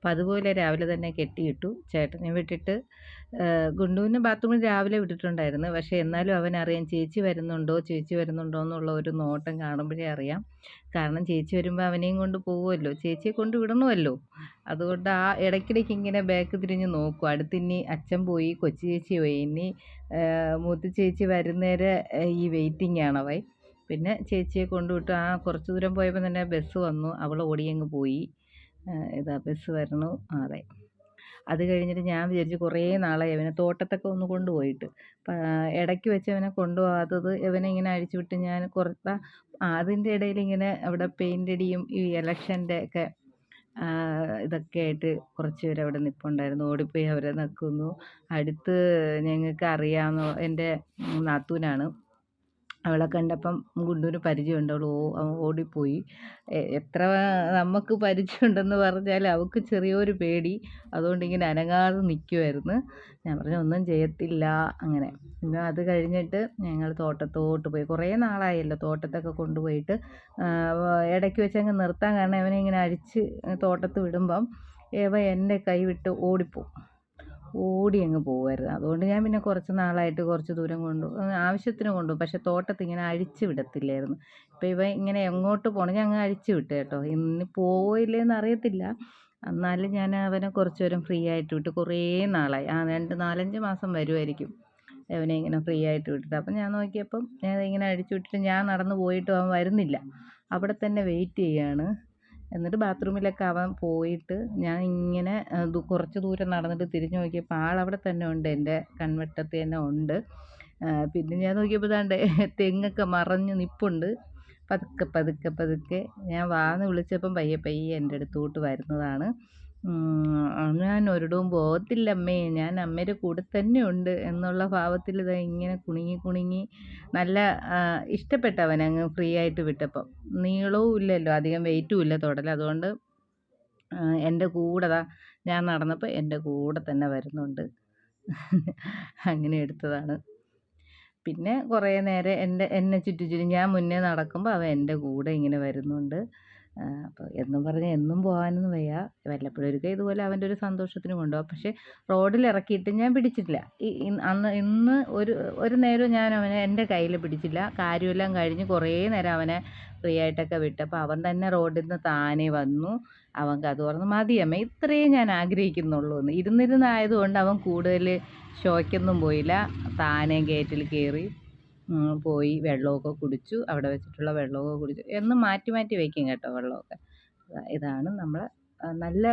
അപ്പം അതുപോലെ രാവിലെ തന്നെ കെട്ടിയിട്ടു. ചേട്ടനെ വിട്ടിട്ട് ഗുണ്ടുവിനെ ബാത്റൂമിൽ രാവിലെ വിട്ടിട്ടുണ്ടായിരുന്നു. പക്ഷേ എന്നാലും അവനറിയാം ചേച്ചി വരുന്നുണ്ടോ എന്നുള്ള ഒരു നോട്ടം കാണുമ്പോഴേ അറിയാം. കാരണം ചേച്ചി വരുമ്പോൾ അവനെയും കൊണ്ട് പോവുമല്ലോ, ചേച്ചിയെ കൊണ്ട് വിടണമല്ലോ. അതുകൊണ്ട് ആ ഇടയ്ക്കിടയ്ക്ക് ഇങ്ങനെ ബാക്ക് തിരിഞ്ഞ് നോക്കും. അടുത്തിനി അച്ഛൻ പോയി, കൊച്ചു ചേച്ചി പോയി, ഇനി മൂത്ത ചേച്ചി വരുന്നേരെ ഈ വെയിറ്റിംഗ് ആണവൻ. പിന്നെ ചേച്ചിയെ കൊണ്ടുവിട്ടു. ആ കുറച്ച് ദൂരം പോയപ്പോൾ തന്നെ ബസ് വന്നു. അവൾ ഓടിയങ്ങ് പോയി. ഇതാ ബസ് വരണു. അതെ. അത് കഴിഞ്ഞിട്ട് ഞാൻ വിചാരിച്ചു കുറേ നാളായി അവനെ തോട്ടത്തൊക്കെ ഒന്ന് കൊണ്ടുപോയിട്ട്. ഇടയ്ക്ക് വെച്ച് അവനെ കൊണ്ടുപോകാത്തത് ഇവനെ ഇങ്ങനെ അഴിച്ചു വിട്ട് ഞാൻ അതിൻ്റെ ഇടയിൽ ഇങ്ങനെ അവിടെ പെയിൻ്റ് അടിയും ഈ ഇലക്ഷൻ്റെ ഒക്കെ ഇതൊക്കെ ആയിട്ട് കുറച്ച് പേര് അവിടെ നിൽപ്പുണ്ടായിരുന്നു. ഓടിപ്പോയി അവരെ നക്കുന്നു. അടുത്ത് ഞങ്ങൾക്ക് അറിയാവുന്ന എൻ്റെ നാത്തൂനാണ്. അവളെ കണ്ടപ്പം ഗുണ്ടുവിന് പരിചയമുണ്ട്. അവൻ ഓടിപ്പോയി. എത്ര നമുക്ക് പരിചയമുണ്ടെന്ന് പറഞ്ഞാലും അവൾക്ക് ചെറിയൊരു പേടി. അതുകൊണ്ട് ഇങ്ങനെ അനങ്ങാതെ നിൽക്കുമായിരുന്നു. ഞാൻ പറഞ്ഞു ഒന്നും ചെയ്യത്തില്ല അങ്ങനെ. പിന്നെ അത് കഴിഞ്ഞിട്ട് ഞങ്ങൾ തോട്ടത്തോട്ട് പോയി. കുറേ നാളായല്ലോ തോട്ടത്തൊക്കെ കൊണ്ടുപോയിട്ട്. ഇടയ്ക്ക് വെച്ചങ്ങ് നിർത്താൻ കാരണം അവനെ ഇങ്ങനെ അഴിച്ച് തോട്ടത്ത് വിടുമ്പം എൻ്റെ കൈ വിട്ട് ഓടി അങ്ങ് പോകുമായിരുന്നു. അതുകൊണ്ട് ഞാൻ പിന്നെ കുറച്ച് നാളായിട്ട് കുറച്ച് ദൂരം ആവശ്യത്തിന് കൊണ്ടുപോകും. പക്ഷേ തോട്ടത്ത് ഇങ്ങനെ അഴിച്ച് വിടത്തില്ലായിരുന്നു. ഇപ്പം ഇവൻ ഇങ്ങനെ എങ്ങോട്ട് പോകണമെങ്കിൽ അങ്ങ് അഴിച്ച് വിട്ടു കേട്ടോ. ഇനി പോയില്ലേന്ന് അറിയത്തില്ല. എന്നാലും ഞാൻ അവനെ കുറച്ച് നേരം ഫ്രീ ആയിട്ട് വിട്ടു. കുറേ നാളായി. 4-5 മാസം വരുമായിരിക്കും അവനെ ഇങ്ങനെ ഫ്രീ ആയിട്ട് വിട്ടിട്ട്. അപ്പം ഞാൻ നോക്കിയപ്പം ഞാൻ ഇങ്ങനെ അഴിച്ചു വിട്ടിട്ട് ഞാൻ നടന്ന് പോയിട്ടും അവൻ വരുന്നില്ല. അവിടെ തന്നെ വെയിറ്റ് ചെയ്യാണ്. എന്നിട്ട് ബാത്റൂമിലൊക്കെ അവൻ പോയിട്ട് ഞാൻ ഇങ്ങനെ കുറച്ച് ദൂരം നടന്നിട്ട് തിരിഞ്ഞ് നോക്കിയപ്പോൾ ആളവിടെ തന്നെ ഉണ്ട്. എൻ്റെ കൺവെട്ടത്ത് തന്നെ ഉണ്ട്. പിന്നെ ഞാൻ നോക്കിയപ്പോൾ ദാണ്ടെ തെങ്ങൊക്കെ മറഞ്ഞ് നിൽപ്പുണ്ട്. പതുക്കെ ഞാൻ വാന്ന് വിളിച്ചപ്പം പയ്യെ എൻ്റെ അടുത്തോട്ട് വരുന്നതാണ്. ഞാൻ ഒരിടവും പോകത്തില്ലമ്മേ, ഞാൻ അമ്മയുടെ കൂടെ തന്നെ ഉണ്ട് എന്നുള്ള ഭാവത്തിൽ ഇതാ ഇങ്ങനെ കുണുങ്ങി നല്ല ഇഷ്ടപ്പെട്ടവനങ്ങ് ഫ്രീ ആയിട്ട് വിട്ടപ്പം. നീളവും ഇല്ലല്ലോ, അധികം വെയിറ്റും ഇല്ല തൊടൽ. അതുകൊണ്ട് എൻ്റെ കൂടെ ഞാൻ നടന്നപ്പോൾ എൻ്റെ കൂടെ തന്നെ വരുന്നുണ്ട്. അങ്ങനെ എടുത്തതാണ്. പിന്നെ കുറേ നേരം എന്നെ ചുറ്റി ഞാൻ മുന്നേ നടക്കുമ്പോൾ അവൻ എൻ്റെ കൂടെ ഇങ്ങനെ വരുന്നുണ്ട്. അപ്പോൾ എന്നും പറഞ്ഞ് എന്നും പോകാനൊന്നും വയ്യ. വല്ലപ്പോഴൊരിക്കൽ ഇതുപോലെ അവൻ്റെ ഒരു സന്തോഷത്തിന് കൊണ്ടുപോകാം. പക്ഷേ റോഡിൽ ഇറക്കിയിട്ട് ഞാൻ പിടിച്ചിട്ടില്ല. ഇന്ന് ഒരു നേരവും ഞാൻ അവനെ എൻ്റെ കയ്യിൽ പിടിച്ചില്ല. കാര്യമെല്ലാം കഴിഞ്ഞ് കുറേ നേരം അവനെ ഫ്രീ ആയിട്ടൊക്കെ വിട്ടപ്പോൾ അവൻ തന്നെ റോഡിൽ നിന്ന് താനെ വന്നു. അവൻ കഥ തുറന്ന് മതിയമ്മേ ഇത്രയേ ഞാൻ ആഗ്രഹിക്കുന്നുള്ളൂ എന്ന്. ഇരുന്നിരുന്നായതുകൊണ്ട് അവൻ കൂടുതൽ ഷോയ്ക്കൊന്നും പോയില്ല. താനെ ഗേറ്റിൽ കയറി പോയി വെള്ളമൊക്കെ കുടിച്ചു. അവിടെ വെച്ചിട്ടുള്ള വെള്ളമൊക്കെ കുടിച്ചു. എന്നും മാറ്റി വയ്ക്കും കേട്ടോ വെള്ളമൊക്കെ. ഇതാണ് നമ്മളെ നല്ല